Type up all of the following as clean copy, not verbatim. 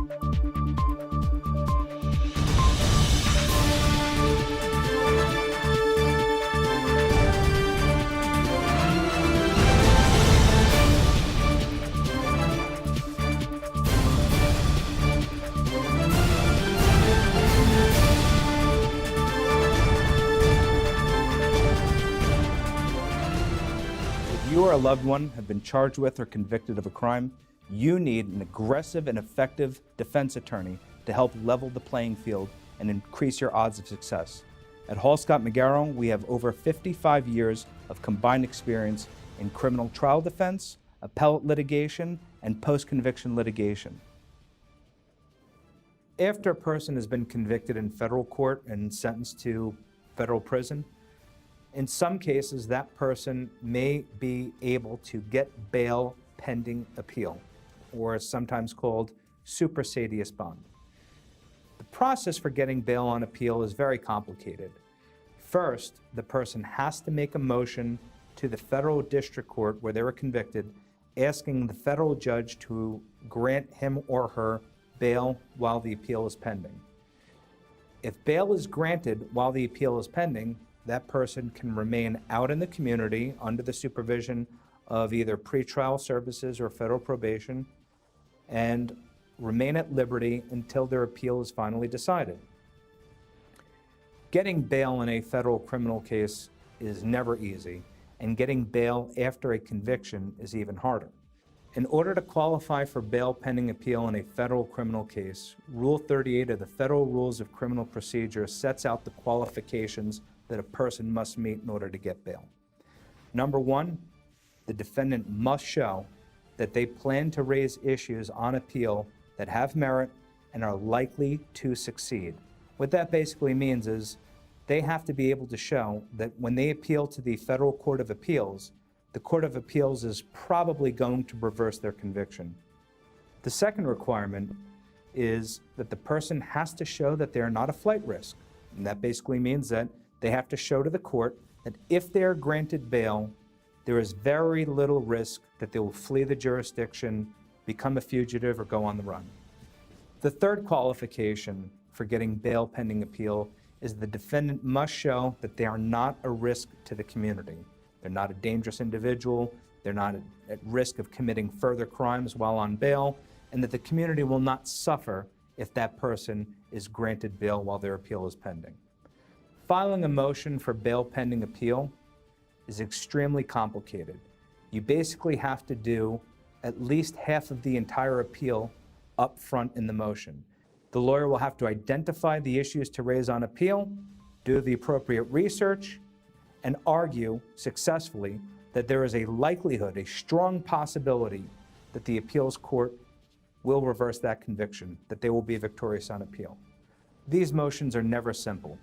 You or a loved one have been charged with or convicted of a crime, you need an aggressive and effective defense attorney to help level the playing field and increase your odds of success. At Hall Scott Megaro, we have over 55 years of combined experience in criminal trial defense, appellate litigation, and post-conviction litigation. After a person has been convicted in federal court and sentenced to federal prison, in some cases, that person may be able to get bail pending appeal, or sometimes called supersedious bond. The process for getting bail on appeal is very complicated. First, the person has to make a motion to the federal district court where they were convicted, asking the federal judge to grant him or her bail while the appeal is pending. If bail is granted while the appeal is pending, that person can remain out in the community under the supervision of either pretrial services or federal probation and remain at liberty until their appeal is finally decided. Getting bail in a federal criminal case is never easy, and getting bail after a conviction is even harder. In order to qualify for bail pending appeal in a federal criminal case, Rule 38 of the Federal Rules of Criminal Procedure sets out the qualifications that a person must meet in order to get bail. Number one, the defendant must show that they plan to raise issues on appeal that have merit and are likely to succeed. What that basically means is they have to be able to show that when they appeal to the Federal Court of Appeals, the Court of Appeals is probably going to reverse their conviction. The second requirement is that the person has to show that they are not a flight risk. And that basically means that they have to show to the court that if they are granted bail, there is very little risk that they will flee the jurisdiction, become a fugitive, or go on the run. The third qualification for getting bail pending appeal is the defendant must show that they are not a risk to the community. They're not a dangerous individual, they're not at risk of committing further crimes while on bail, and that the community will not suffer if that person is granted bail while their appeal is pending. Filing a motion for bail pending appeal is extremely complicated. You basically have to do at least half of the entire appeal up front in the motion. The lawyer will have to identify the issues to raise on appeal, do the appropriate research, and argue successfully that there is a likelihood, a strong possibility, that the appeals court will reverse that conviction, that they will be victorious on appeal. These motions are never simple.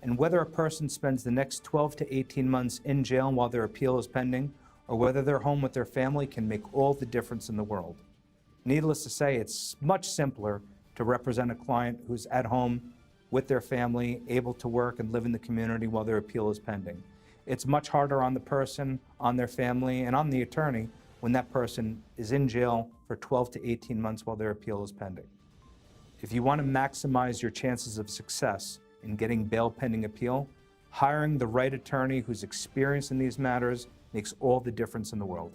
And whether a person spends the next 12 to 18 months in jail while their appeal is pending, or whether they're home with their family, can make all the difference in the world. Needless to say, it's much simpler to represent a client who's at home with their family, able to work and live in the community while their appeal is pending. It's much harder on the person, on their family, and on the attorney when that person is in jail for 12 to 18 months while their appeal is pending. If you want to maximize your chances of success in getting bail pending appeal, hiring the right attorney who's experienced in these matters makes all the difference in the world.